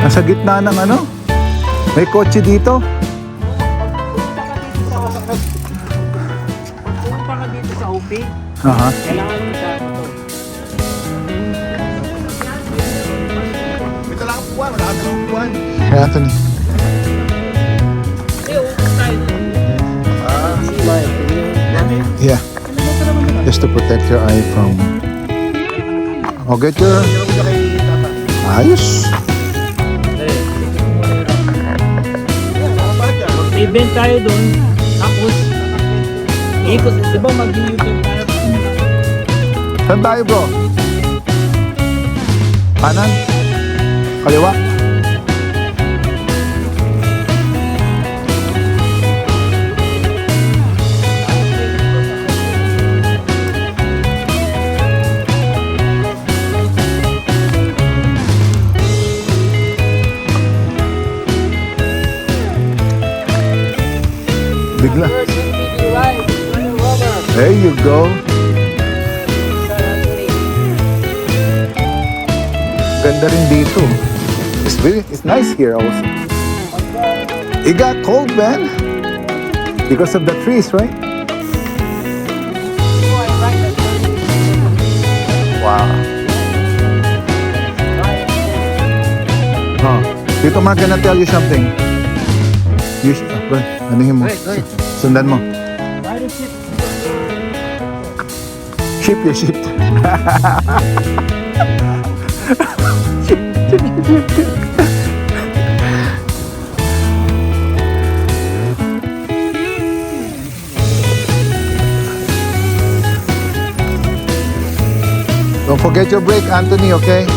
Nasa gitna ng ano? May kotse dito. Pumunta ka dito sa UP, Aha. kailangan mo sa ito. Ito lang ang buwan, wala kang buwan. Hey, Anthony. Yeah. Just to protect your eye from... Oh, get your... Ayos. Event tayo doon, tapos ikot, di ba mag-YouTube tayo? Saan tayo, bro? Kanan? Kaliwa? Bigla. There you go. Ganda rin dito. It's nice here also. It got cold, man. Because of the trees, right? Wow. Huh. Dito, I'm gonna tell you something. You should, anuhin mo. Sundan mo. Ship your ship. Don't forget your brake, Anthony, okay?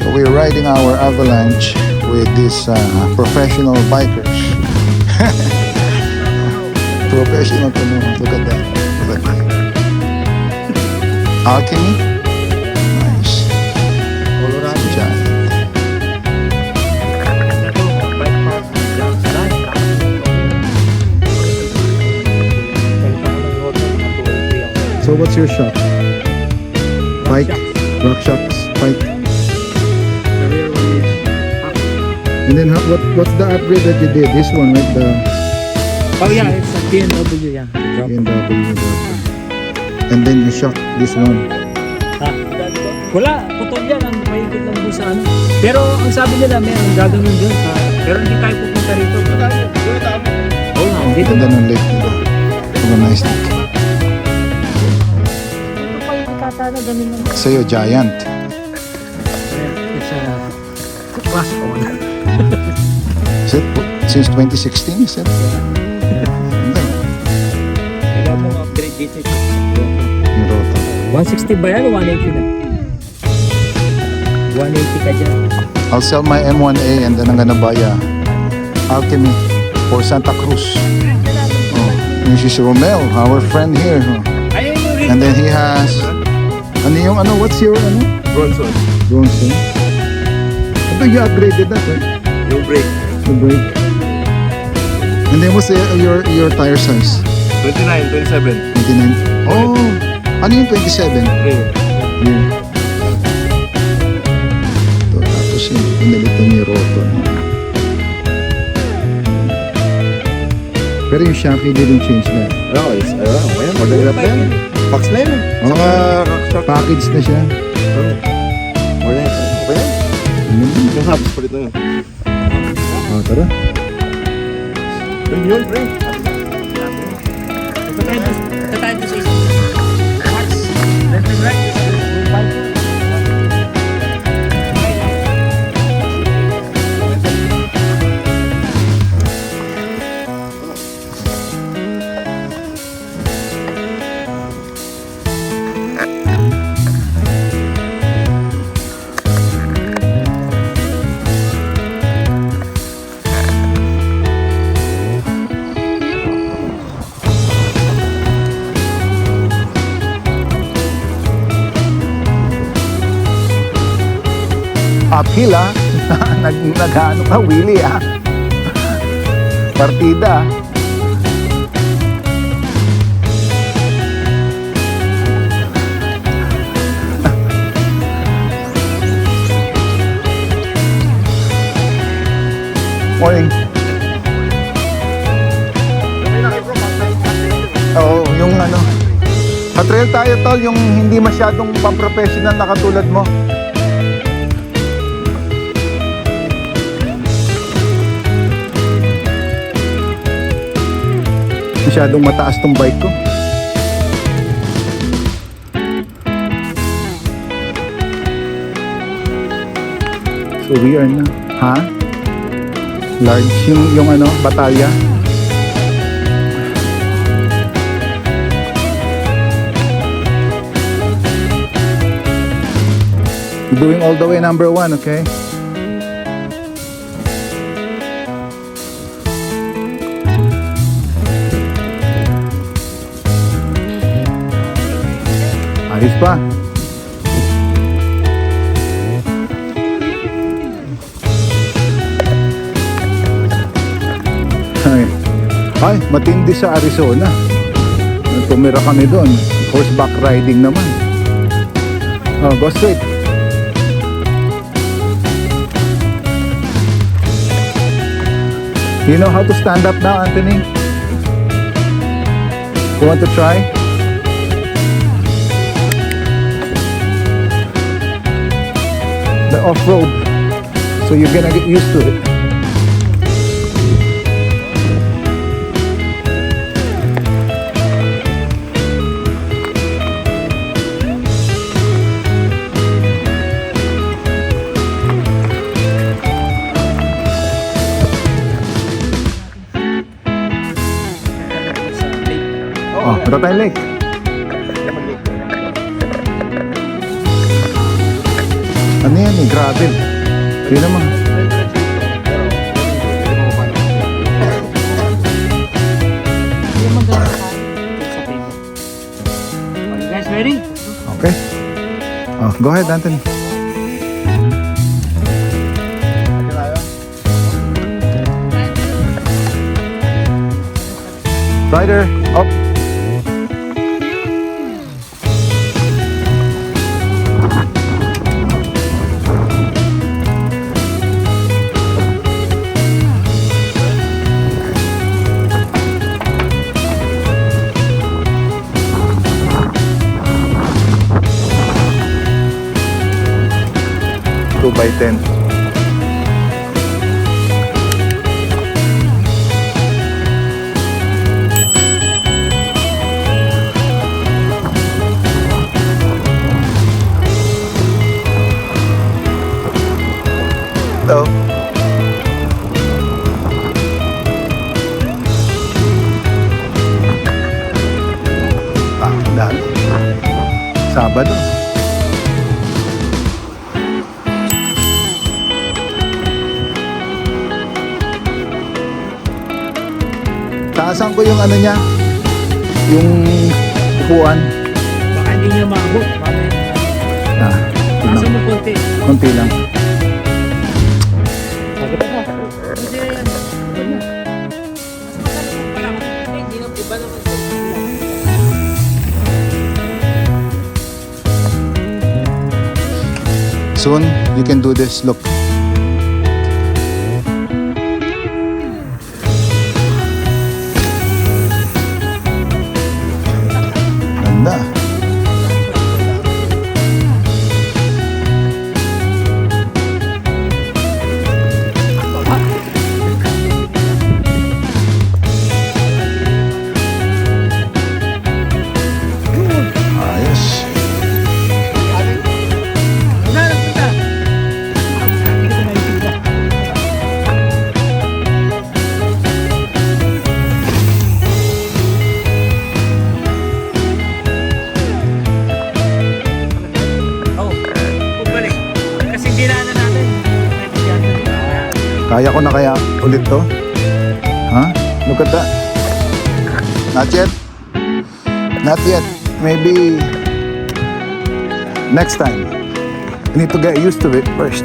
So we're riding our Avalanche with these professional bikers. Professional to know. Look at that. Look at that. Alchemy. Nice. Colorado Giant. So what's your shop? Bike? Rock shops? Bike? And then what's the upgrade that you did? This one, right? The Oh yeah, it's a BMW, yeah. BMW. And then you shot this one. Wala, putol yan, ang paikot lang doon sa ano. Pero ang sabi nila, meron gagawin doon sa... Pero hindi tayo pupunta rito. Oo nga, dito And then on lake nila. Have a nice day. Ito pa yung katana, ganun lang. Sa'yo, Giant. It's a class on. Is it since 2016? Is it? Kailangan mong upgrade dito. Yung Rota. 160 ba yan o 180 na? 180 ka dyan. I'll sell my M1A and then I'm gonna buy a Alchemy for Santa Cruz. Oh, this is Romel, our friend here. Oh. Ayun yung ring. And then he has... Ano yung ano? What's your ano? Bronson. Bronson. I think you upgraded that, right? Yung brake. The brake. And then what's your tire size? 29, 27. 29. Oh, ano yung 27? Ring. Yeah. Ito, tapos yung pinalito ni Roto. Pero yung Shaki didn't change na. Oo, ayan. Order na yan. Box na yun. Saka rock Package na siya. Order na yan. Okay yan. Yung hubs pa dito yun. Oh, tara. Yun, pre. Ito tayo sa isang. Left and right. Uphill ah. Nag-ano ka, Willie ah. Partida. Morning. Oo, yung ano. Patrail tayo tol, yung hindi masyadong pang-professional na katulad mo. Masyadong mataas tong bike ko. So we are na. Ha? Large yung ano, batalya. Doing all the way number 1, okay? Ayos pa. Ay, matindi sa Arizona. Tumira kami doon. Horseback riding naman. Oh, go straight. You know how to stand up now, Anthony? You want to try? The off-road. So you're gonna get used to it. Oh, Ratay Lake. Ano yan eh, gravel. Hindi naman. Are you guys ready? Okay. Oh, go ahead, Anthony. Rider, up. Two by 10. Hello. Dahil Sabado. Taasan ko yung ano niya, yung upuan. Baka hindi niya maabot. Ah, Pasa mo konti. konti lang. Sagot ka. Kasi yan. Hindi na iba naman. Soon, you can do this. Look. Ganda. Ayos. Kaya ko na kaya ulit to? Huh? Look at that. Not yet. Not yet. Maybe next time. I need to get used to it first.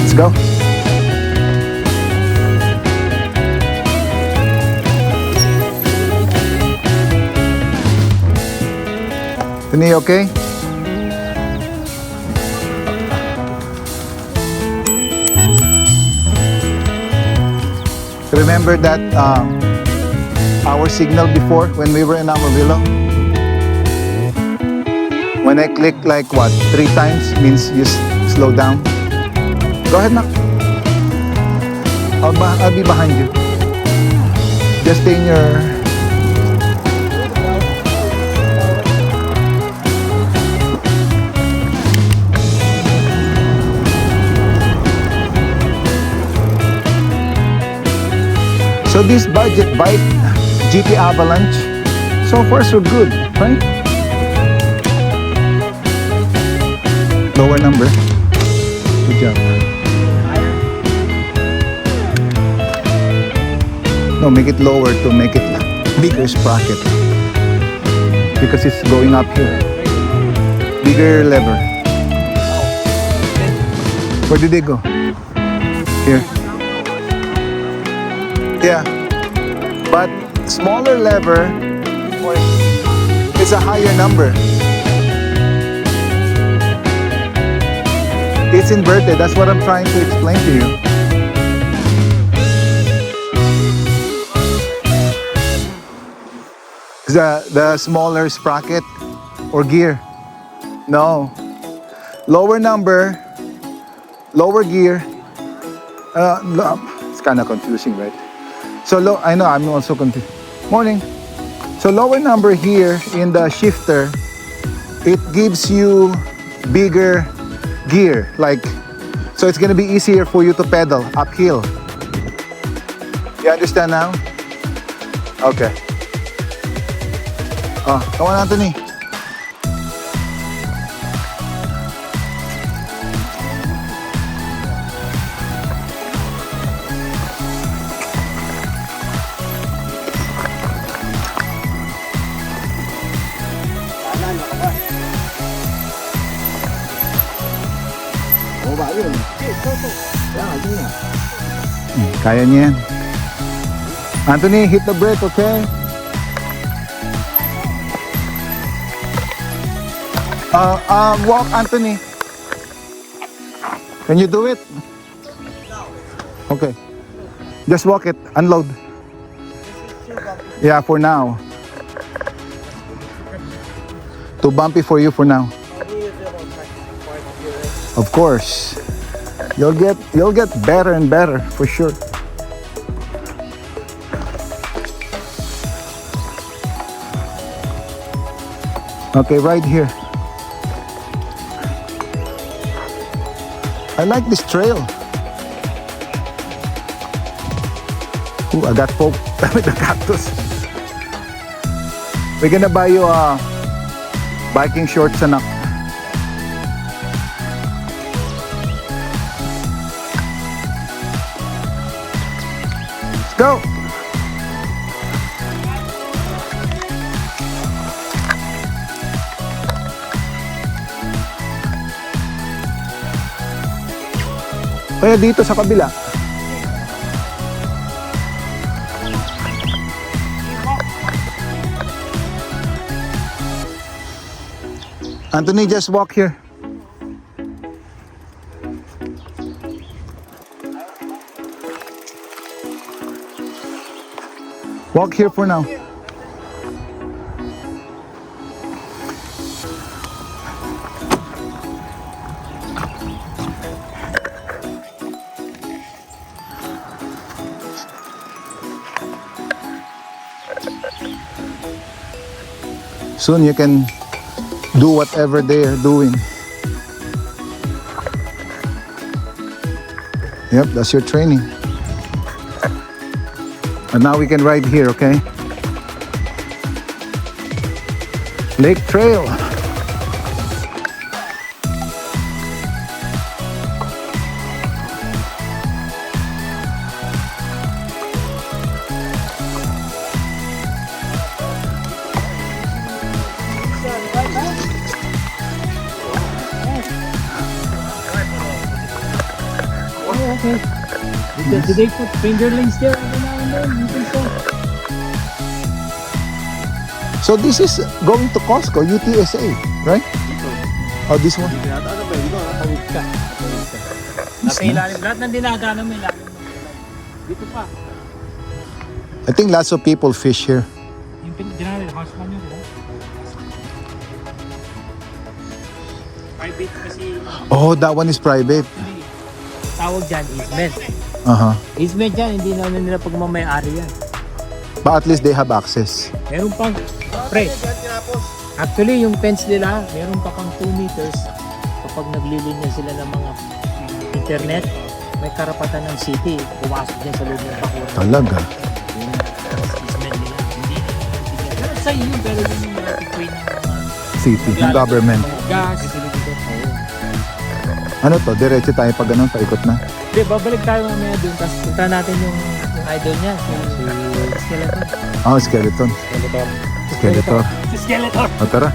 Let's go. Tini, okay? Remember that our signal before when we were in Amarillo? When I click like what, 3 times means you slow down. Go ahead, Nak. I'll be behind you. Just stay in your... So this budget bike, GT Avalanche, so far so good, right? Lower number. Good job. No, make it lower to make it bigger sprocket. Because it's going up here. Bigger lever. Where did they go? Here. Yeah. But smaller lever is a higher number. It's inverted. That's what I'm trying to explain to you. The smaller sprocket or gear. No. Lower number, lower gear. It's kind of confusing, right? So I know, I'm also confused. Morning. So lower number here in the shifter, it gives you bigger gear, like, so it's gonna be easier for you to pedal uphill. You understand now? Okay. Oh, come on, Anthony. Kaya niya yan. Anthony, hit the brake, okay? Walk, Anthony. Can you do it? Okay. Just walk it. Unload. Yeah, for now. Too bumpy for you for now. Of course. You'll get better and better for sure. Okay, right here. I like this trail. Ooh, I got poked with the cactus. We're gonna buy you biking shorts, anak. Let's go. Kaya dito sa kabila. Anthony, just walk here. Walk here for now. Soon you can do whatever they are doing. Yep, that's your training. And now we can ride here, okay? Lake Trail. Okay. Did they put fingerlings there every now and then? You think so? So this is going to Costco, UTSA, right? Oh, this one? Nasa ilalim. Lahat ng dinadaanan may ilalim. Dito pa. I think lots of people fish here. Yung dinari, houseman yun, diba? Private kasi, Oh, that one is private. tawag dyan, easement. Uh-huh. Easement yan, hindi naman nila pagmamayari yan. But at least they have access. Meron pang, pre, actually yung fence nila, meron pa pang 2 meters. Kapag naglilinya sila ng mga internet, may karapatan ng city, pumasok dyan sa loob ng bakuran. Talaga. Yung easement nila, hindi na nila. Pero sa inyo, pero yun yung mga tituin ng mga City, ng government. gas. Ano to? Diretso tayo pag ganun, paikot na. Hindi, babalik tayo mamaya dun, tapos punta natin yung idol niya, si Skeleton. Oh, skeleton. Skeleton. Si Skeleton! O, tara.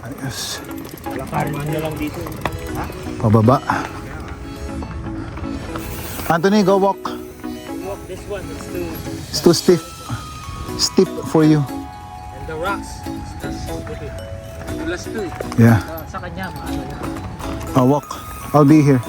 Ayos. Lakarin mo na lang dito. Pababa. Anthony, go walk. Walk this one, It's too stiff. Steep for you. and the rocks. Plus 2. Yeah. Sa kanya, maano yan. I'll walk. I'll be here.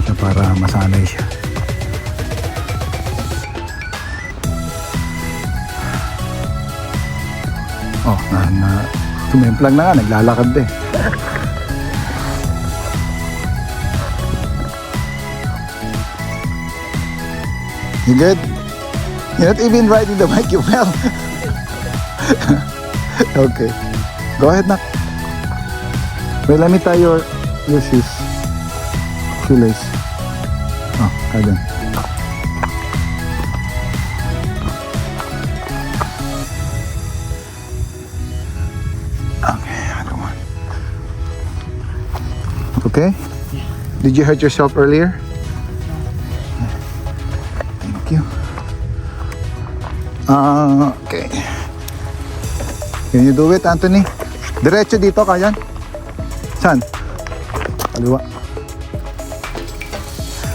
Siya para masanay siya. Oh, tumimplang na nga, naglalakad din. You good? You're not even riding the bike, you fell. Okay. Go ahead, Nak. Wait, let me tie your shoes. Shoelace. Oh, ayun. Okay, other one. Okay? Did you hurt yourself earlier? Thank you. Okay. Can you do it, Anthony? Diretso dito, kayan? Saan? Kaliwa.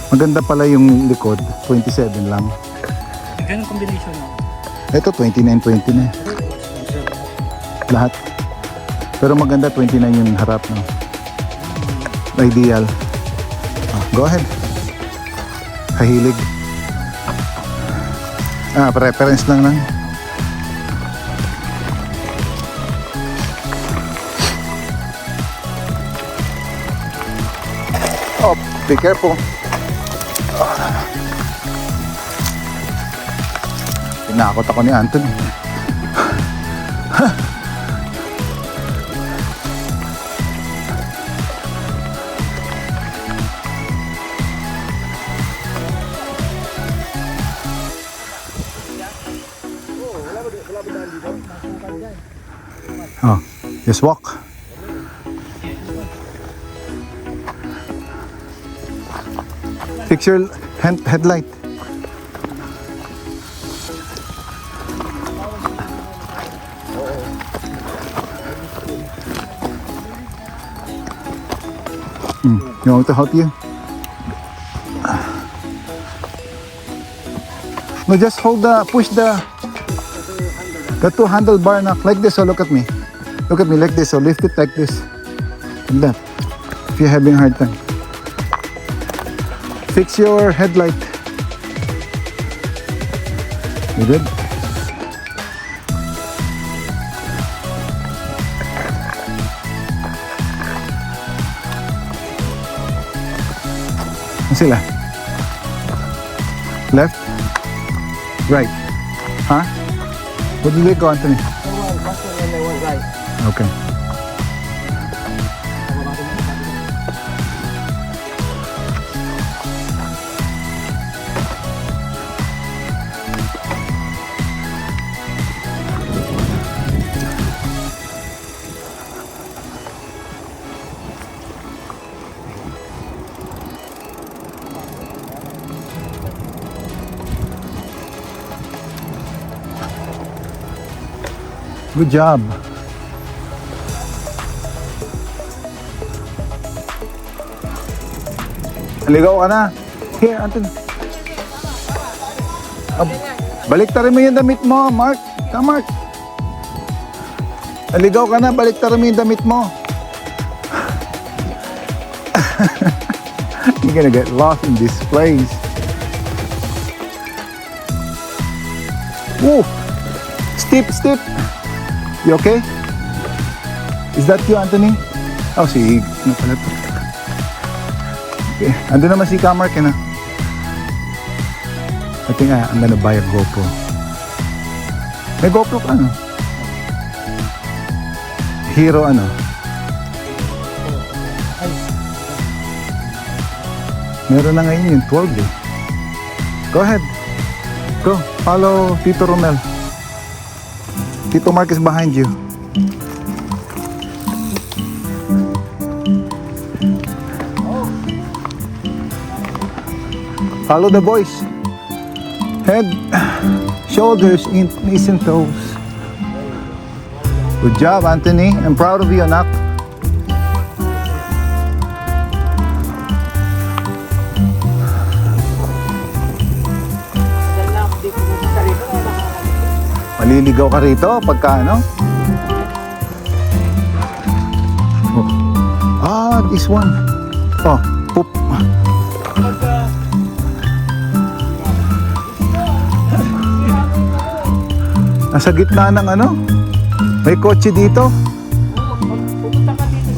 Maganda pala yung likod. 27 lang. Ganun combination mo. Ito, 29-20 na. Lahat. Pero maganda, 29 yung harap. No? Ideal. Go ahead. Kahilig. Preference lang lang. Oh, be careful. Tinakot ako ni Anthony. Oh, just walk. Fix your headlight. You want me to help you? No, just hold push the two handlebar na like this. So look at me. Look at me like this. So lift it like this. Like that. If you're having a hard time. Fix your headlight. You good? Sila? Left? Right? Huh? What did they go, Anthony? Okay. Good job. Ligaw ka na. Here, Anton. Baliktarin mo yung damit mo, Mark. Come, Mark. Naligaw ka na, baliktarin mo yung damit mo. You're gonna get lost in this place. Woo! Steep, steep. You okay? Is that you, Anthony? Oh, si ano pala to? Okay. Ando naman si Kamark na. I think I'm gonna buy a GoPro. May GoPro ka, ano? Hero, ano? Meron na ngayon yung 12 eh. Go ahead. Go. Follow Tito Romel. Tito Mark is behind you. Follow the voice. Head, shoulders, knees and toes. Good job, Anthony. I'm proud of you, anak. Maliligaw ka rito pagka ano? Oh. Ah, this one. Oh, poop. Nasa gitna ng ano? May kotse dito. Pupunta ka dito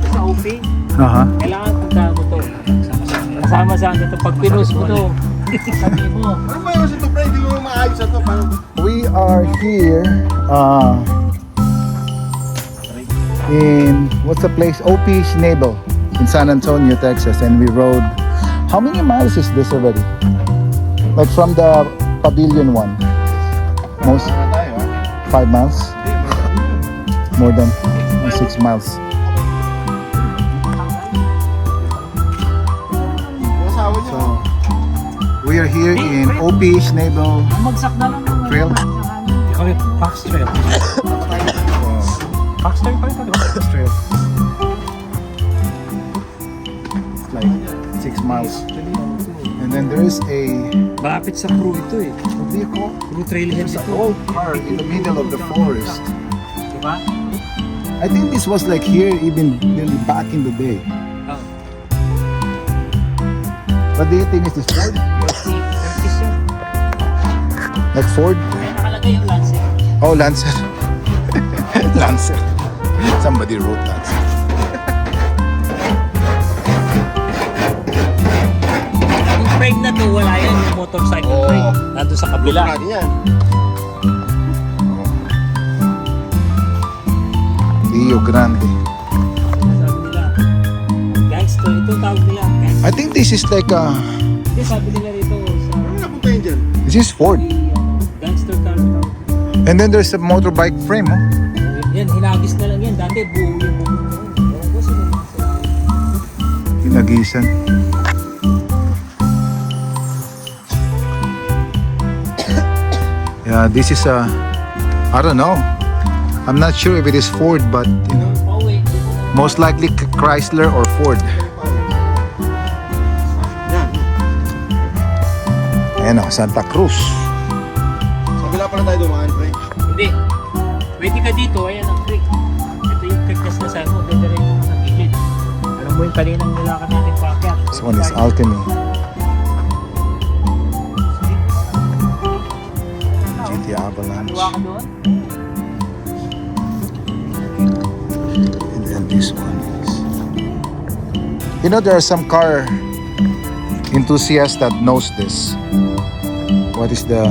sa OP, Aha. kailangan punta mo to. Kasama-sama ito. Pag pinost mo to, sabi mo. Ano ba yung ito, pre? Hindi mo maayos ito. We are here in what's the place? OP Schnabel in San Antonio, Texas, and we rode. How many miles is this already? Like from the Pavilion one, most 5 miles, more than 6 miles. So we are here in OP Schnabel Magsak na lang ng Trail. Ikaw yung Pax Trail. Pax Trail pa rin ka, di ba? Trail. It's like 6 miles, and then there is a Malapit sa crew ito eh. what do you call? Crew trailhead There's an ito. old park in the middle of the forest. Diba? I think this was like here even really back in the day. Oh. What do you think is this Ford? 30s yun. Like Ford? Ay, nakalagay yung Lancer. Oh, Lancer. Lancer. Somebody wrote Lancer. Yung frame na to, wala yan. Yung motorcycle frame. Nandun sa kabila. Lagi yan. Rio Grande. Sabi nila, gangster. Ito tawag nila, gangster. I think this is like Hindi, sabi nila rito sa Ano napunta yun dyan? this is Ford. gangster car. And then there's a motorbike frame, oh. Yan, hinagis na lang yan. Dati buo yung buo na yun. Ewan ko sino nasa. Pinagisan. Yeah, this is a, I don't know. I'm not sure if it is Ford, but you know, Pauwi. most likely Chrysler or Ford. Yan. Ayan o, Santa Cruz. Sa kabila pala tayo dumaan, pre. Hindi. Pwede ka dito, ayan ang creek. Ito yung creek na sinasabi mo, dediretso ka sa gilid. Alam mo yung kaninang nilakad natin paakyat. This one is Alchemy. GT Avalanche. Tuwa ka doon? And then this one is... You know, there are some car enthusiasts that knows this. What is the